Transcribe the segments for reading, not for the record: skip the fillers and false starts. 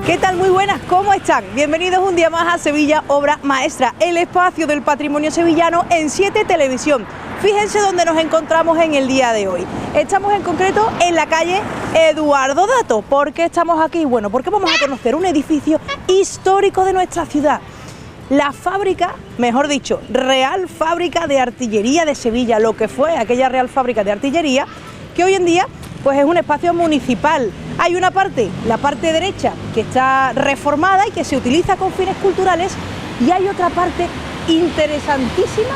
¿Qué tal? Muy buenas, ¿cómo están? Bienvenidos un día más a Sevilla Obra Maestra, el espacio del patrimonio sevillano en 7 Televisión. Fíjense dónde nos encontramos en el día de hoy. Estamos en concreto en la calle Eduardo Dato. ¿Por qué estamos aquí? Bueno, porque vamos a conocer un edificio histórico de nuestra ciudad. La fábrica, mejor dicho, Real Fábrica de Artillería de Sevilla, lo que fue aquella Real Fábrica de Artillería, que hoy en día pues es un espacio municipal. Hay una parte, la parte derecha, que está reformada y que se utiliza con fines culturales, y hay otra parte interesantísima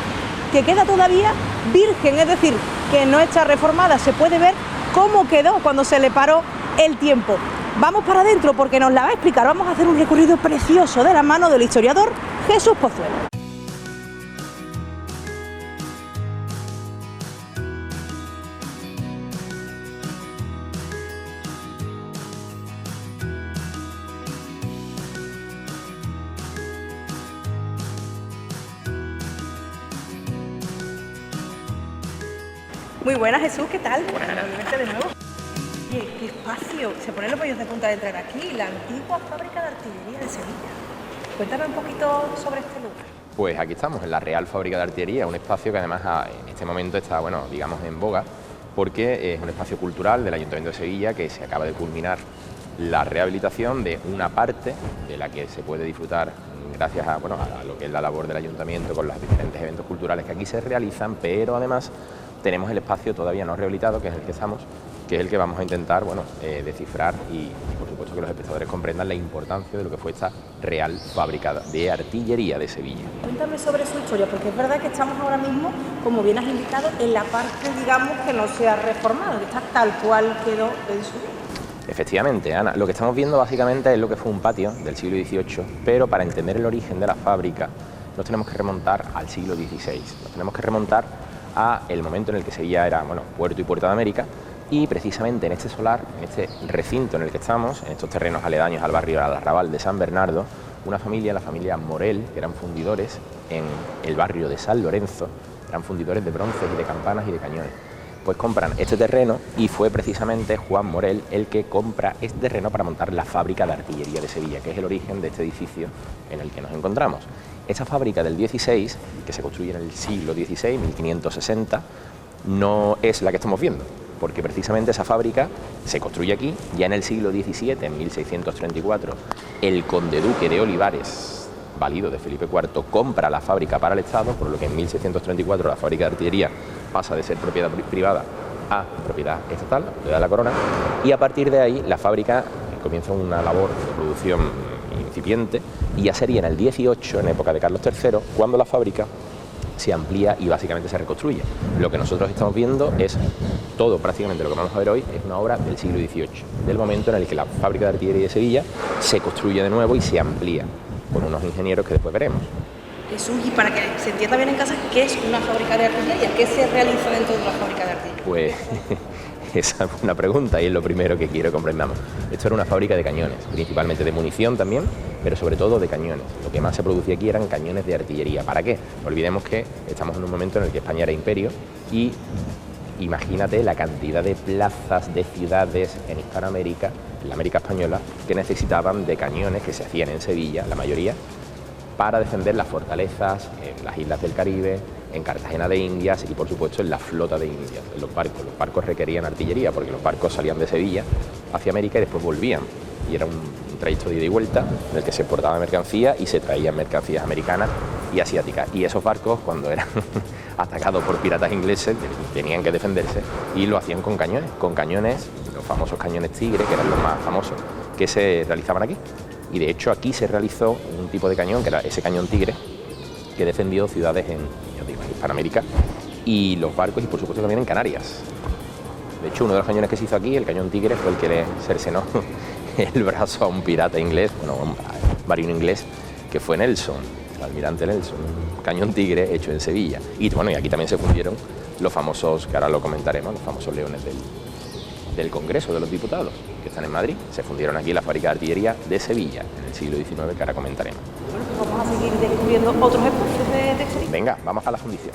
que queda todavía virgen, es decir, que no está reformada. Se puede ver cómo quedó cuando se le paró el tiempo. Vamos para adentro porque nos la va a explicar. Vamos a hacer un recorrido precioso de la mano del historiador Jesús Pozuelo. Muy buenas, Jesús, ¿qué tal? Buenas. Verte de nuevo. Oye, qué espacio, se ponen los pelos de punta de entrar aquí, la antigua fábrica de artillería de Sevilla. Cuéntame un poquito sobre este lugar. Pues aquí estamos, en la Real Fábrica de Artillería, un espacio que además en este momento está, bueno, digamos, en boga, porque es un espacio cultural del Ayuntamiento de Sevilla que se acaba de culminar la rehabilitación de una parte de la que se puede disfrutar gracias a, bueno, a lo que es la labor del Ayuntamiento con los diferentes eventos culturales que aquí se realizan, pero además tenemos el espacio todavía no rehabilitado, que es el que estamos, que es el que vamos a intentar, bueno, descifrar y por supuesto que los espectadores comprendan la importancia de lo que fue esta Real Fábrica de Artillería de Sevilla. Cuéntame sobre su historia, porque es verdad que estamos ahora mismo, como bien has indicado, en la parte, digamos, que no se ha reformado, que está tal cual quedó en su día. Efectivamente, Ana, lo que estamos viendo básicamente es lo que fue un patio del siglo XVIII, pero para entender el origen de la fábrica nos tenemos que remontar al siglo XVI, nos tenemos que remontar a el momento en el que Sevilla era, bueno, puerto y puerta de América, y precisamente en este solar, en este recinto en el que estamos, en estos terrenos aledaños al barrio del Arrabal de San Bernardo, una familia, la familia Morel, que eran fundidores en el barrio de San Lorenzo, eran fundidores de bronces y de campanas y de cañones. Pues compran este terreno y fue precisamente Juan Morel el que compra este terreno para montar la fábrica de artillería de Sevilla, que es el origen de este edificio en el que nos encontramos. Esta fábrica del 16, que se construye en el siglo XVI, 1560, no es la que estamos viendo, porque precisamente esa fábrica se construye aquí. Ya en el siglo XVII, en 1634, el conde duque de Olivares, valido de Felipe IV, compra la fábrica para el Estado, por lo que en 1634 la fábrica de artillería pasa de ser propiedad privada a propiedad estatal, la propiedad de la corona, y a partir de ahí la fábrica comienza una labor de producción incipiente, y ya sería en el 18, en época de Carlos III, cuando la fábrica se amplía y básicamente se reconstruye. Lo que nosotros estamos viendo es todo, prácticamente lo que vamos a ver hoy, es una obra del siglo XVIII, del momento en el que la fábrica de artillería de Sevilla se construye de nuevo y se amplía, con unos ingenieros que después veremos. Jesús, y para que se entienda bien en casa, ¿qué es una fábrica de artillería? ¿Qué se realiza dentro de una fábrica de artillería? Pues esa es una pregunta y es lo primero que quiero que comprendamos. Esto era una fábrica de cañones, principalmente de munición también, pero sobre todo de cañones. Lo que más se producía aquí eran cañones de artillería. ¿Para qué? No olvidemos que estamos en un momento en el que España era imperio y imagínate la cantidad de plazas, de ciudades en Hispanoamérica, en la América española, que necesitaban de cañones que se hacían en Sevilla, la mayoría, para defender las fortalezas en las islas del Caribe, en Cartagena de Indias y por supuesto en la flota de Indias, en los barcos. Los barcos requerían artillería porque los barcos salían de Sevilla hacia América y después volvían. Y era un trayecto de ida y vuelta en el que se exportaba mercancía y se traían mercancías americanas y asiáticas. Y esos barcos, cuando eran atacados por piratas ingleses, tenían que defenderse y lo hacían con cañones, los famosos cañones Tigre, que eran los más famosos, que se realizaban aquí. Y de hecho aquí se realizó un tipo de cañón, que era ese cañón Tigre, que defendió ciudades en Hispanoamérica y los barcos y por supuesto también en Canarias. De hecho, uno de los cañones que se hizo aquí, el cañón Tigre, fue el que le cercenó el brazo a un pirata inglés, bueno, a un marino inglés, que fue Nelson, el almirante Nelson, un cañón Tigre hecho en Sevilla. Y bueno, y aquí también se fundieron los famosos, que ahora lo comentaremos, los famosos leones del Congreso de los Diputados, que están en Madrid. Se fundieron aquí la fábrica de artillería de Sevilla en el siglo XIX, que ahora comentaremos. Bueno, pues vamos a seguir descubriendo otros espacios de exposición. Venga, vamos a la fundición.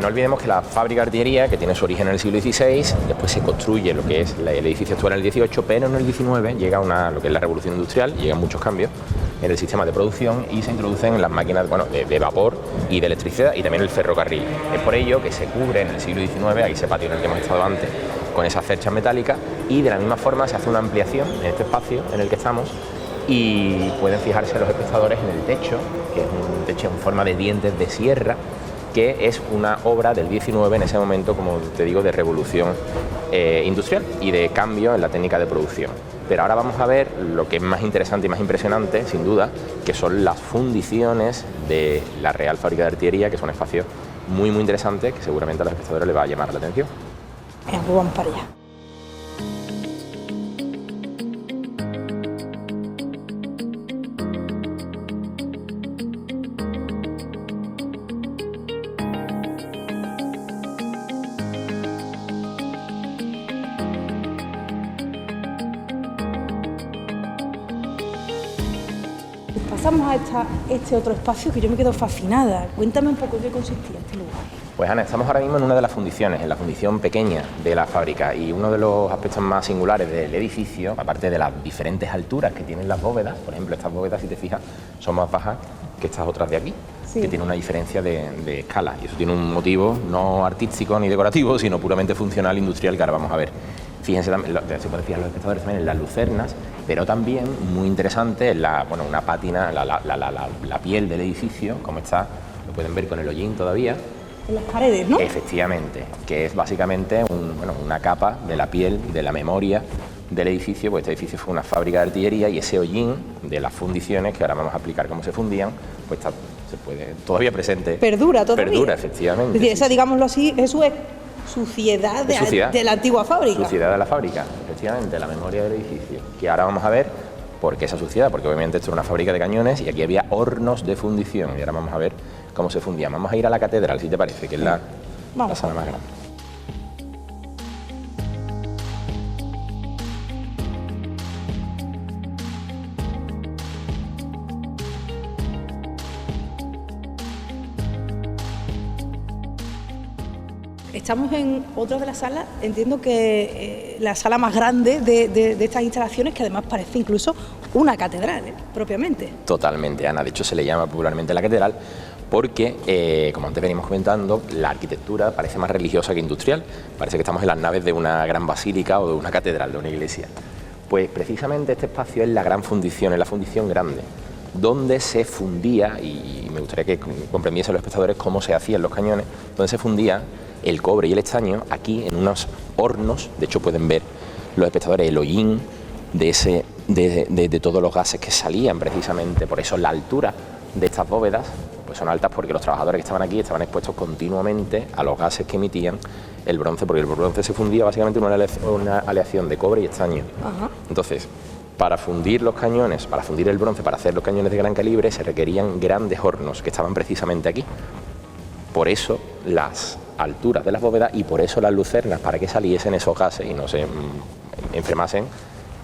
no olvidemos que la fábrica de artillería, que tiene su origen en el siglo XVI, después se construye lo que es el edificio actual en el XVIII, pero en el XIX llega lo que es la revolución industrial, llegan muchos cambios en el sistema de producción y se introducen las máquinas de vapor y de electricidad y también el ferrocarril. Es por ello que se cubre en el siglo XIX, ahí ese patio en el que hemos estado antes, con esas cerchas metálicas, y de la misma forma se hace una ampliación en este espacio en el que estamos y pueden fijarse los espectadores en el techo, que es un techo en forma de dientes de sierra, que es una obra del 19 en ese momento, como te digo, de revolución industrial y de cambio en la técnica de producción. Pero ahora vamos a ver lo que es más interesante y más impresionante, sin duda, que son las fundiciones de la Real Fábrica de Artillería, que son espacios muy interesantes que seguramente a los espectadores les va a llamar la atención. Venga, pues vamos para allá. Pasamos a este otro espacio que yo me quedo fascinada. Cuéntame un poco qué consistía este lugar. Pues Ana, estamos ahora mismo en una de las fundiciones, en la fundición pequeña de la fábrica, y uno de los aspectos más singulares del edificio, aparte de las diferentes alturas que tienen las bóvedas, por ejemplo, estas bóvedas, si te fijas, son más bajas que estas otras de aquí, sí, que tiene una diferencia de escala, y eso tiene un motivo no artístico ni decorativo, sino puramente funcional, industrial, que ahora vamos a ver. Fíjense también, se pueden fijar los espectadores también en las lucernas, pero también, muy interesante, en una pátina, la piel del edificio, como está, lo pueden ver con el hollín todavía. En las paredes, ¿no? Efectivamente, que es básicamente una capa de la piel, de la memoria del edificio, pues este edificio fue una fábrica de artillería y ese hollín de las fundiciones, que ahora vamos a explicar cómo se fundían, pues se puede todavía presente. Perdura todavía. Perdura, efectivamente. Es decir, esa, digámoslo así, eso es suciedad de la antigua fábrica. Suciedad de la fábrica, efectivamente, la memoria del edificio. Que ahora vamos a ver por qué esa suciedad, porque obviamente esto era una fábrica de cañones y aquí había hornos de fundición. Y ahora vamos a ver cómo se fundían. Vamos a ir a la catedral, si te parece, que es la sala más grande. Estamos en otra de las salas, entiendo que la sala más grande de estas instalaciones, que además parece incluso una catedral, propiamente. Totalmente, Ana. De hecho, se le llama popularmente la catedral porque, como antes venimos comentando, la arquitectura parece más religiosa que industrial. Parece que estamos en las naves de una gran basílica o de una catedral, de una iglesia. Pues precisamente este espacio es la gran fundición, es la fundición grande, donde se fundía, y me gustaría que comprendiesen los espectadores cómo se hacían los cañones, donde se fundía el cobre y el estaño aquí en unos hornos. De hecho, pueden ver los espectadores el hollín de todos los gases que salían precisamente. Por eso la altura de estas bóvedas pues son altas, porque los trabajadores que estaban aquí estaban expuestos continuamente a los gases que emitían el bronce, porque el bronce se fundía básicamente en una aleación de cobre y estaño. Ajá. Entonces, para fundir los cañones, para fundir el bronce, para hacer los cañones de gran calibre, se requerían grandes hornos que estaban precisamente aquí. Por eso las alturas de las bóvedas y por eso las lucernas, para que saliesen esos gases y no se enfermasen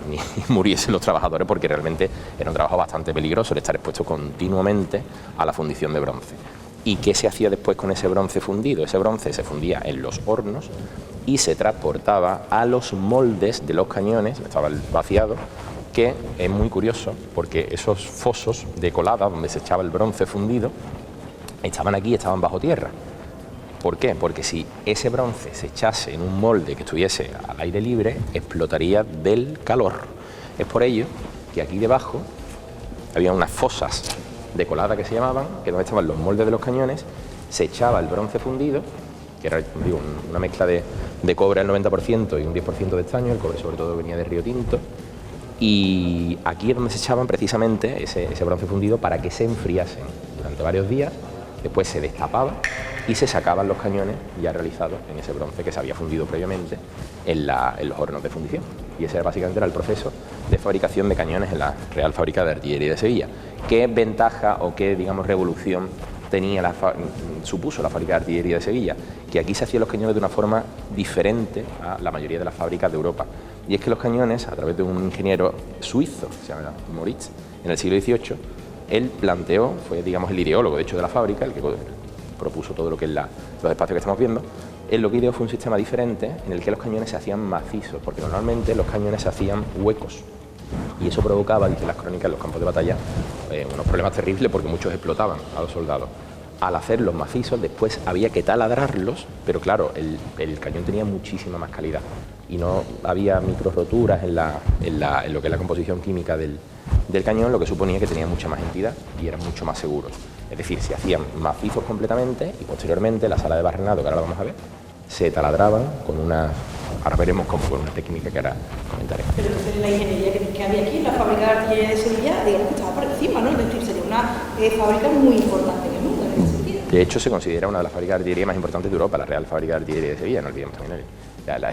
ni muriesen los trabajadores, porque realmente era un trabajo bastante peligroso el estar expuesto continuamente a la fundición de bronce. ¿Y qué se hacía después con ese bronce fundido? Ese bronce se fundía en los hornos y se transportaba a los moldes de los cañones, estaba el vaciado, que es muy curioso porque esos fosos de colada donde se echaba el bronce fundido estaban aquí, estaban bajo tierra. ¿Por qué? Porque si ese bronce se echase en un molde que estuviese al aire libre, explotaría del calor. Es por ello que aquí debajo había unas fosas de colada que se llamaban, que donde estaban los moldes de los cañones, se echaba el bronce fundido, que era una mezcla de cobre al 90% y un 10% de estaño. El cobre sobre todo venía de Río Tinto, y aquí es donde se echaban precisamente ese bronce fundido para que se enfriasen durante varios días. Después se destapaba y se sacaban los cañones ya realizados en ese bronce que se había fundido previamente en los hornos de fundición. Y ese básicamente era el proceso de fabricación de cañones en la Real Fábrica de Artillería de Sevilla. ¿Qué ventaja o qué, digamos, revolución supuso la Fábrica de Artillería de Sevilla? Que aquí se hacían los cañones de una forma diferente a la mayoría de las fábricas de Europa. Y es que los cañones, a través de un ingeniero suizo, que se llama Moritz, en el siglo XVIII, él planteó, fue, digamos, el ideólogo, de hecho, de la fábrica, el que propuso todo lo que es los espacios que estamos viendo, él lo que ideó fue un sistema diferente en el que los cañones se hacían macizos, porque normalmente los cañones se hacían huecos. Y eso provocaba, dicen las crónicas en los campos de batalla, unos problemas terribles porque muchos explotaban a los soldados. Al hacerlos macizos, después había que taladrarlos, pero claro, el cañón tenía muchísima más calidad y no había micro roturas en lo que es la composición química del cañón, lo que suponía que tenía mucha más entidad y eran mucho más seguros. Es decir, se hacían macizos completamente y posteriormente la sala de barrenado, que ahora lo vamos a ver, se taladraban con una... Ahora veremos cómo, con una técnica que ahora comentaré. Pero entonces la ingeniería que había aquí, la fábrica de artillería de Sevilla, digamos que estaba por encima, ¿no? Es decir, sería una fábrica muy importante en el mundo, en ese sentido. De hecho, se considera una de las fábricas de artillería más importantes de Europa, la Real Fábrica de Artillería de Sevilla, no olvidemos también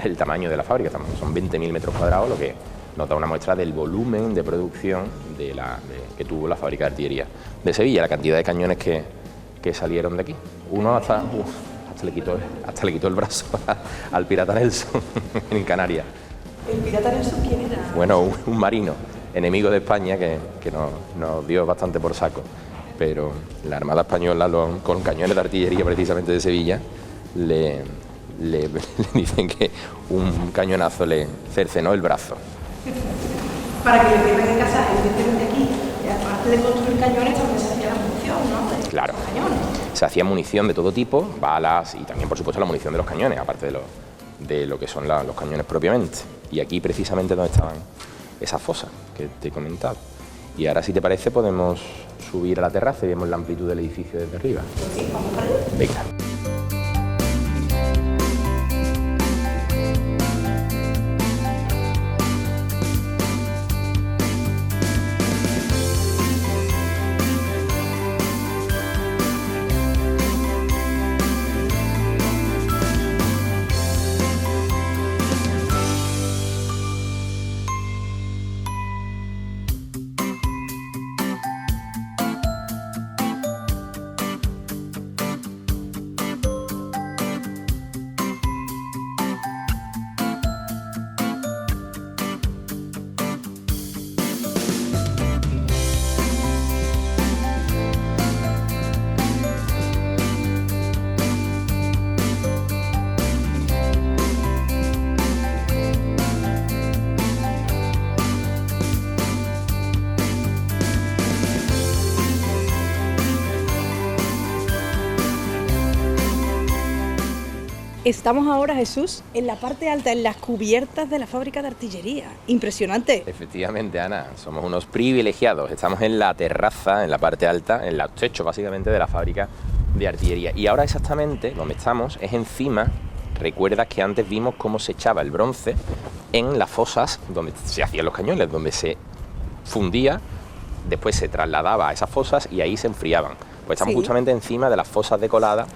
el tamaño de la fábrica, son 20.000 metros cuadrados, lo que nos da una muestra del volumen de producción que tuvo la Fábrica de Artillería de Sevilla, la cantidad de cañones que salieron de aquí. Uno hasta le quitó el brazo al pirata Nelson en Canarias. ¿El pirata Nelson quién era? Bueno, un marino, enemigo de España que nos dio bastante por saco. Pero la Armada Española, con cañones de artillería precisamente de Sevilla, le dicen que un cañonazo le cercenó el brazo. Para que le tengan en casa, evidentemente aquí, aparte de construir cañones, también se hacía la munición, ¿no? Claro. Cañones. Se hacía munición de todo tipo, balas y también, por supuesto, la munición de los cañones, aparte de lo que son los cañones propiamente. Y aquí, precisamente, donde estaban esas fosas que te he comentado. Y ahora, si te parece, podemos subir a la terraza y vemos la amplitud del edificio desde arriba. Sí, vamos para allá. Venga. Estamos ahora, Jesús, en la parte alta, en las cubiertas de la fábrica de artillería. Impresionante. Efectivamente, Ana, somos unos privilegiados. Estamos en la terraza, en la parte alta, en los techos básicamente de la fábrica de artillería. Y ahora exactamente donde estamos es encima. Recuerdas que antes vimos cómo se echaba el bronce en las fosas donde se hacían los cañones, donde se fundía, después se trasladaba a esas fosas y ahí se enfriaban. Pues estamos justamente encima de las fosas de colada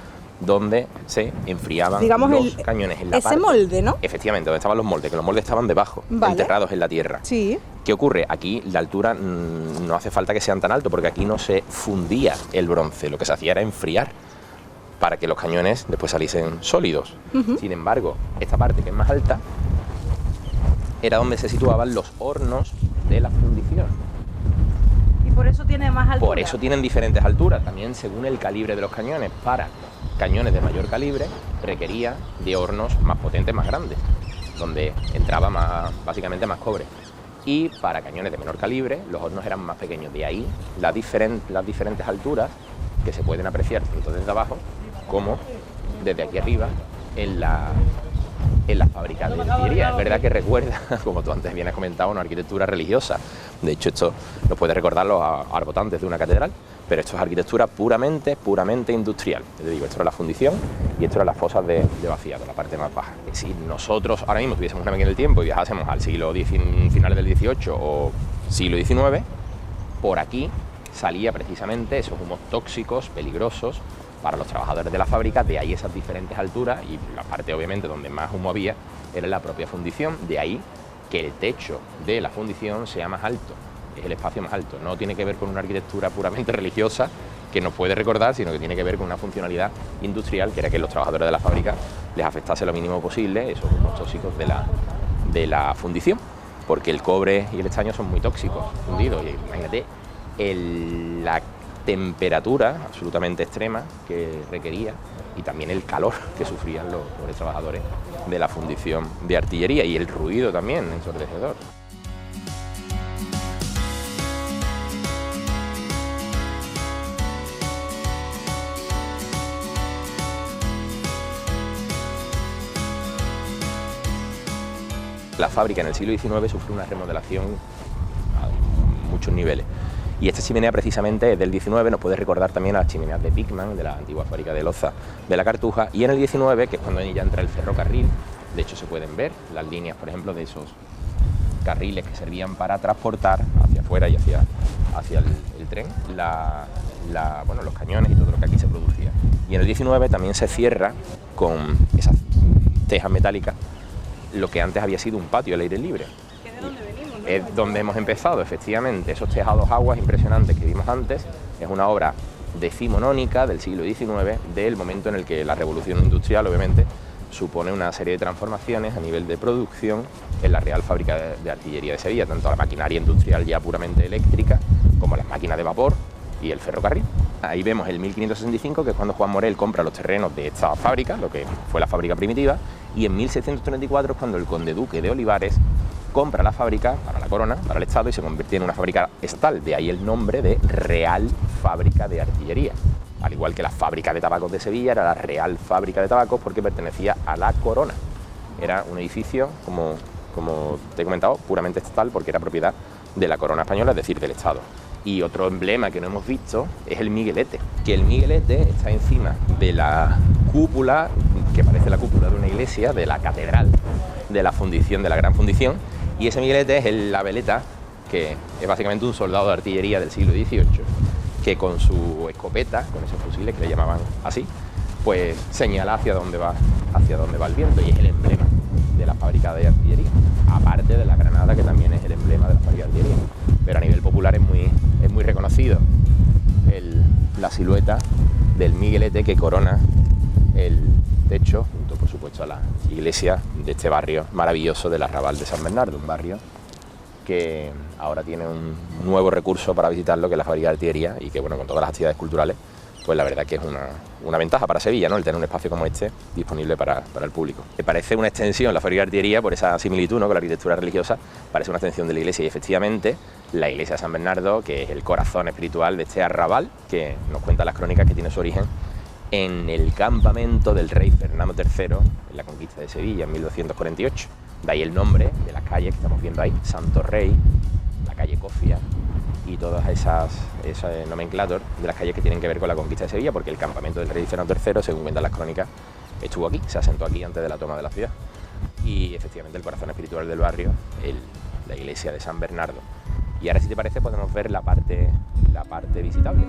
donde se enfriaban, digamos, los cañones en la ese molde, ¿no? Efectivamente, donde estaban los moldes, que los moldes estaban debajo, enterrados en la tierra. Sí. ¿Qué ocurre? Aquí la altura no hace falta que sean tan altos, porque aquí no se fundía el bronce, lo que se hacía era enfriar para que los cañones después saliesen sólidos. Sin embargo, esta parte que es más alta era donde se situaban los hornos de la fundición. Y por eso tiene más altura. Por eso tienen diferentes alturas, también según el calibre de los cañones. Para cañones de mayor calibre requería de hornos más potentes, más grandes, donde entraba básicamente más cobre. Y para cañones de menor calibre los hornos eran más pequeños. De ahí las diferentes alturas que se pueden apreciar tanto desde abajo como desde aquí arriba en la fábrica de artillería. Es verdad que recuerda, como tú antes bien has comentado, una arquitectura religiosa. De hecho, esto nos puede recordar los arbotantes de una catedral, pero esto es arquitectura puramente industrial. Te digo, esto era la fundición y esto era las fosas de vaciado, la parte más baja. Si nosotros ahora mismo tuviésemos una máquina del tiempo y viajásemos al siglo finales del XVIII o siglo XIX, por aquí salía precisamente esos humos tóxicos, peligrosos para los trabajadores de la fábrica. De ahí esas diferentes alturas, y la parte obviamente donde más humo había era la propia fundición. De ahí que el techo de la fundición sea más alto, es el espacio más alto. No tiene que ver con una arquitectura puramente religiosa que nos puede recordar, sino que tiene que ver con una funcionalidad industrial, que era que los trabajadores de la fábrica les afectase lo mínimo posible esos humos tóxicos de la fundición, porque el cobre y el estaño son muy tóxicos fundidos. Y imagínate la temperatura absolutamente extrema que requería y también el calor que sufrían los pobres trabajadores de la fundición de artillería, y el ruido también ensordecedor. La fábrica en el siglo XIX sufrió una remodelación a muchos niveles. Y esta chimenea precisamente es del XIX, nos puede recordar también a las chimeneas de Pickman, de la antigua fábrica de loza de la Cartuja. Y en el XIX, que es cuando ya entra el ferrocarril, de hecho se pueden ver las líneas, por ejemplo, de esos carriles que servían para transportar hacia afuera y hacia el tren los cañones y todo lo que aquí se producía. Y en el XIX también se cierra con esas tejas metálicas lo que antes había sido un patio al aire libre. ¿Que de dónde venimos, no? Es donde hemos empezado, efectivamente. Esos tejados aguas impresionantes que vimos antes es una obra decimonónica del siglo XIX, del momento en el que la revolución industrial, obviamente, supone una serie de transformaciones a nivel de producción en la Real Fábrica de Artillería de Sevilla, tanto la maquinaria industrial ya puramente eléctrica, como las máquinas de vapor y el ferrocarril. Ahí vemos el 1565, que es cuando Juan Morel compra los terrenos de esta fábrica, lo que fue la fábrica primitiva, y en 1634 es cuando el conde duque de Olivares compra la fábrica para la corona, para el Estado, y se convierte en una fábrica estatal, de ahí el nombre de Real Fábrica de Artillería. Al igual que la fábrica de tabacos de Sevilla era la Real Fábrica de Tabacos porque pertenecía a la corona. Era un edificio, como te he comentado, puramente estatal porque era propiedad de la corona española, es decir, del Estado. Y otro emblema que no hemos visto es el miguelete, que el miguelete está encima de la cúpula, que parece la cúpula de una iglesia, de la catedral de la fundición, de la gran fundición, y ese miguelete es la veleta, que es básicamente un soldado de artillería del siglo XVIII, que con su escopeta, con esos fusiles que le llamaban así, pues señala hacia dónde va el viento, y es el emblema de la fábrica de artillería, aparte de la granada, que también es el emblema de la fábrica de artillería. Pero a nivel popular es muy reconocido la silueta del miguelete que corona el techo, junto por supuesto a la iglesia de este barrio maravilloso del Arrabal de San Bernardo, un barrio que ahora tiene un nuevo recurso para visitarlo, que es la fábrica de artillería, y que, bueno, con todas las actividades culturales, pues la verdad que es una ventaja para Sevilla, ¿no?, el tener un espacio como este disponible para el público. Me parece una extensión, la fábrica de artillería, por esa similitud, ¿no?, con la arquitectura religiosa, parece una extensión de la iglesia, y efectivamente la iglesia de San Bernardo, que es el corazón espiritual de este arrabal, que nos cuentan las crónicas que tiene su origen en el campamento del rey Fernando III en la conquista de Sevilla en 1248. De ahí el nombre de las calles que estamos viendo ahí, Santo Rey, la calle Cofia y todas esas nomenclator de las calles que tienen que ver con la conquista de Sevilla, porque el campamento del rey Fernando III, según cuentan las crónicas, estuvo aquí, se asentó aquí antes de la toma de la ciudad. Y efectivamente el corazón espiritual del barrio, la iglesia de San Bernardo. Y ahora, si te parece, podemos ver la parte visitable.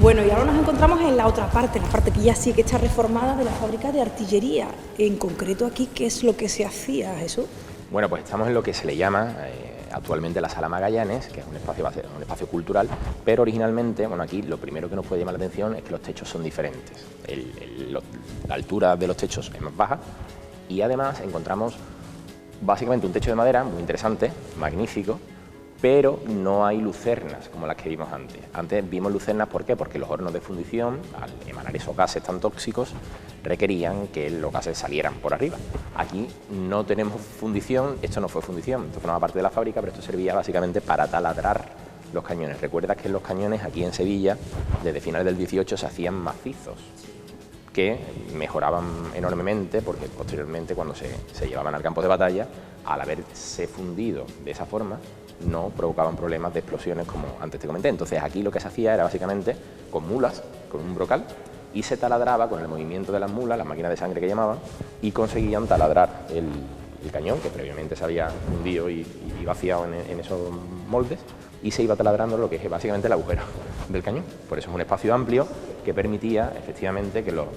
Bueno, y ahora nos encontramos en la otra parte, la parte que ya sí que está reformada de la fábrica de artillería. En concreto aquí, ¿qué es lo que se hacía, Jesús? Bueno, pues estamos en lo que se le llama actualmente la Sala Magallanes, que es un espacio cultural, pero originalmente, bueno, aquí lo primero que nos puede llamar la atención es que los techos son diferentes. La altura de los techos es más baja y además encontramos básicamente un techo de madera muy interesante, magnífico, pero no hay lucernas como las que vimos antes. Antes vimos lucernas, ¿por qué? Porque los hornos de fundición, al emanar esos gases tan tóxicos, requerían que los gases salieran por arriba. Aquí no tenemos fundición, esto no fue fundición, esto formaba parte de la fábrica, pero esto servía básicamente para taladrar los cañones. Recuerda que los cañones aquí en Sevilla, desde finales del 18, se hacían macizos, que mejoraban enormemente porque posteriormente, cuando se llevaban al campo de batalla, al haberse fundido de esa forma, no provocaban problemas de explosiones como antes te comenté. Entonces aquí lo que se hacía era básicamente con mulas, con un brocal, y se taladraba con el movimiento de las mulas, las máquinas de sangre que llamaban, y conseguían taladrar el cañón, que previamente se había hundido y vaciado en esos moldes, y se iba taladrando lo que es básicamente el agujero del cañón. Por eso es un espacio amplio que permitía efectivamente que los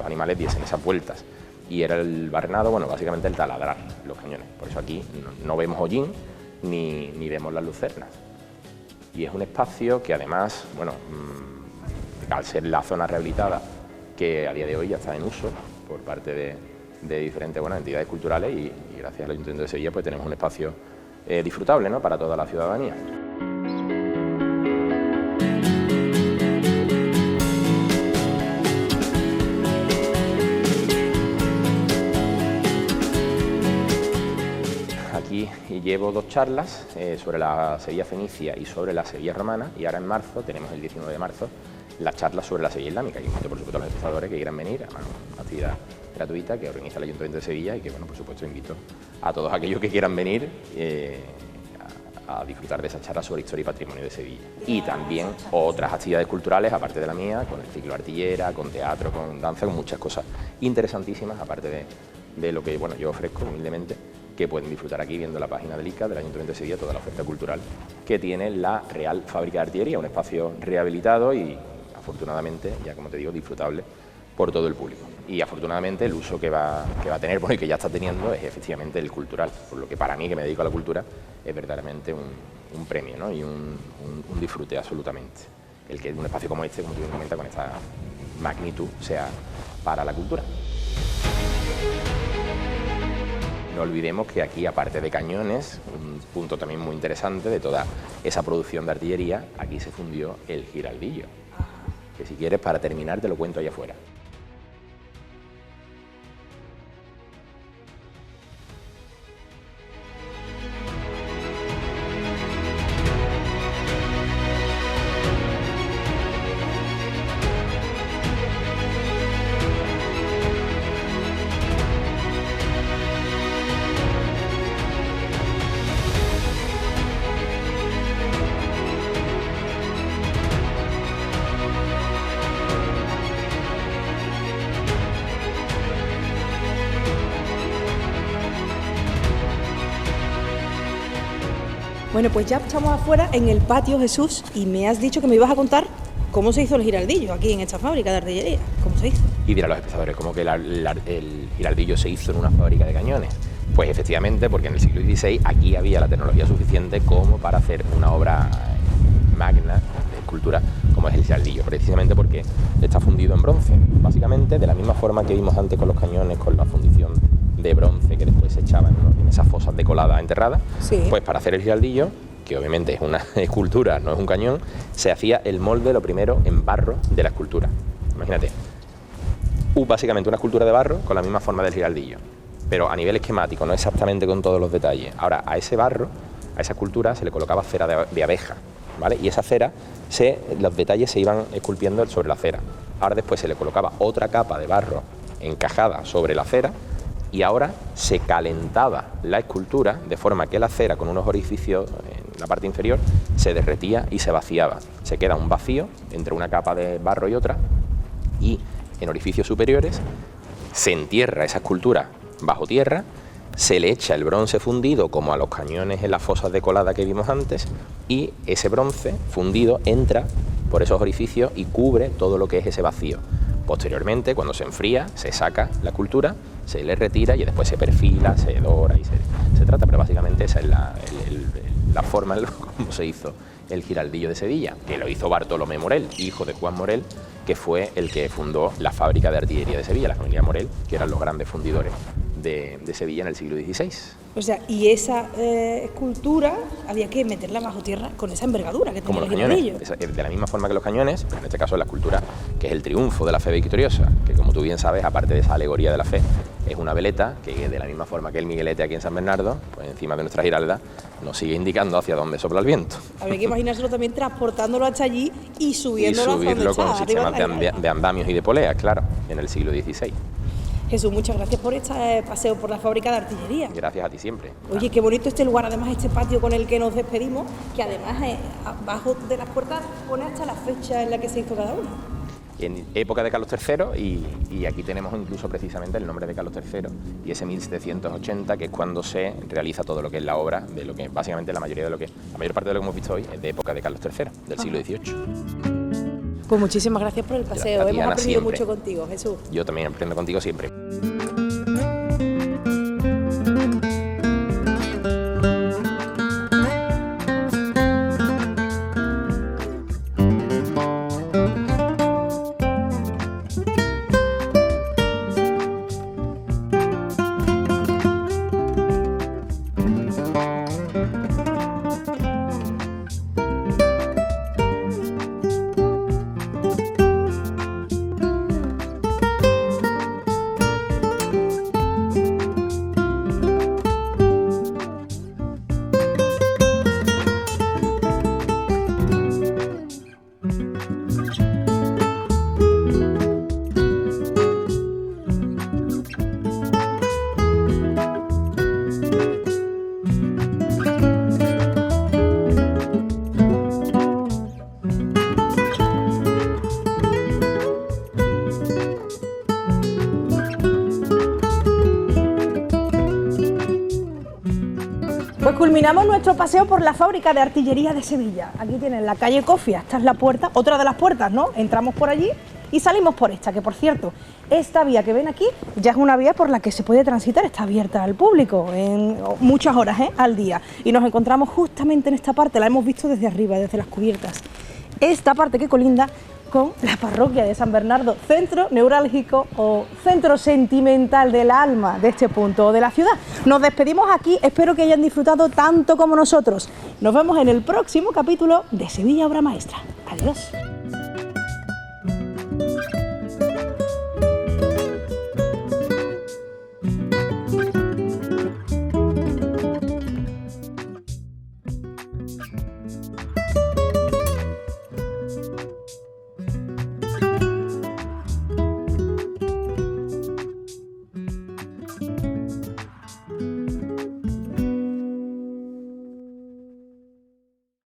animales diesen esas vueltas. Y era el barrenado, bueno, básicamente el taladrar los cañones. Por eso aquí no vemos hollín ni vemos las lucernas. Y es un espacio que además, bueno, al ser la zona rehabilitada, que a día de hoy ya está en uso por parte de diferentes entidades culturales, y gracias al Ayuntamiento de Sevilla pues tenemos un espacio disfrutable, ¿no?, para toda la ciudadanía. Aquí llevo 2 charlas sobre la Sevilla fenicia y sobre la Sevilla romana, y ahora en marzo, tenemos el 19 de marzo, las charlas sobre la Sevilla islámica. Y invito, por supuesto, a los espectadores que quieran venir, a una actividad gratuita que organiza el Ayuntamiento de Sevilla, y que, bueno, por supuesto, invito a todos aquellos que quieran venir a disfrutar de esas charlas sobre historia y patrimonio de Sevilla. Y también otras actividades culturales, aparte de la mía, con el ciclo artillera, con teatro, con danza, con muchas cosas interesantísimas, aparte de lo que, bueno, yo ofrezco humildemente, que pueden disfrutar aquí viendo la página del ICA, del Ayuntamiento de Sevilla, toda la oferta cultural que tiene la Real Fábrica de Artillería, un espacio rehabilitado y, afortunadamente, ya como te digo, disfrutable por todo el público. Y afortunadamente el uso que va a tener, bueno, y que ya está teniendo, es efectivamente el cultural, por lo que para mí, que me dedico a la cultura, es verdaderamente un premio, ¿no?, y un disfrute absolutamente. El que un espacio como este, como tú bien comentas, con esta magnitud, sea para la cultura. No olvidemos que aquí, aparte de cañones, un punto también muy interesante de toda esa producción de artillería, aquí se fundió el giraldillo, que si quieres, para terminar, te lo cuento allá afuera. Bueno, pues ya estamos afuera en el patio, Jesús, y me has dicho que me ibas a contar cómo se hizo el giraldillo aquí en esta fábrica de artillería. ¿Cómo se hizo? Y dirán los espectadores, ¿cómo que el giraldillo se hizo en una fábrica de cañones? Pues efectivamente, porque en el siglo XVI aquí había la tecnología suficiente como para hacer una obra magna de escultura como es el giraldillo, precisamente porque está fundido en bronce. Básicamente, de la misma forma que vimos antes con los cañones, con la fundición de bronce que después se echaban, ¿no?, en esas fosas de colada enterradas, sí. Pues para hacer el giraldillo, que obviamente es una escultura, no es un cañón, se hacía el molde, lo primero, en barro de la escultura. Imagínate, básicamente una escultura de barro con la misma forma del giraldillo, pero a nivel esquemático, no exactamente con todos los detalles. Ahora, a ese barro, a esa escultura, se le colocaba cera de abeja, ¿vale? Y esa cera, los detalles se iban esculpiendo sobre la cera. Ahora después se le colocaba otra capa de barro encajada sobre la cera, y ahora se calentaba la escultura de forma que la cera, con unos orificios en la parte inferior, se derretía y se vaciaba. Se queda un vacío entre una capa de barro y otra, y en orificios superiores se entierra esa escultura bajo tierra, se le echa el bronce fundido como a los cañones en las fosas de colada que vimos antes, y ese bronce fundido entra por esos orificios y cubre todo lo que es ese vacío. Posteriormente, cuando se enfría, se saca la escultura, se le retira y después se perfila, se dora y se trata, pero básicamente esa es la forma en cómo se hizo el giraldillo de Sevilla, que lo hizo Bartolomé Morell, hijo de Juan Morell, que fue el que fundó la fábrica de artillería de Sevilla, la familia Morell, que eran los grandes fundidores de Sevilla en el siglo XVI. O sea, y esa escultura había que meterla bajo tierra con esa envergadura que como tenía los el cañones, granillo. de la misma forma que los cañones, pero en este caso la escultura, que es el triunfo de la fe victoriosa, que como tú bien sabes, aparte de esa alegoría de la fe, es una veleta que de la misma forma que el Miguelete aquí en San Bernardo, pues encima de nuestra giralda, nos sigue indicando hacia dónde sopla el viento. Habría que imaginárselo también transportándolo hasta allí y subiéndolo hasta donde con está, sistemas de andamios y de poleas, claro, en el siglo XVI. Jesús, muchas gracias por este paseo por la fábrica de artillería. Gracias a ti siempre. Oye, qué bonito este lugar, además este patio con el que nos despedimos, que además abajo de las puertas pone hasta la fecha en la que se hizo cada uno. En época de Carlos III, y aquí tenemos incluso precisamente el nombre de Carlos III y ese 1780, que es cuando se realiza todo lo que es la obra, de lo que básicamente la mayor parte de lo que hemos visto hoy es de época de Carlos III, del siglo XVIII. Pues muchísimas gracias por el paseo, hemos aprendido siempre. mucho contigo, Jesús. Yo también aprendo contigo siempre. Pues culminamos nuestro paseo por la fábrica de artillería de Sevilla. Aquí tienen la calle Cofia, esta es la puerta, otra de las puertas, ¿no? Entramos por allí y salimos por esta, que por cierto, esta vía que ven aquí ya es una vía por la que se puede transitar, está abierta al público en muchas horas al día. Y nos encontramos justamente en esta parte, la hemos visto desde arriba, desde las cubiertas. Esta parte que colinda con la parroquia de San Bernardo, centro neurálgico o centro sentimental del alma de este punto de la ciudad. Nos despedimos aquí, espero que hayan disfrutado tanto como nosotros. Nos vemos en el próximo capítulo de Sevilla Obra Maestra. Adiós.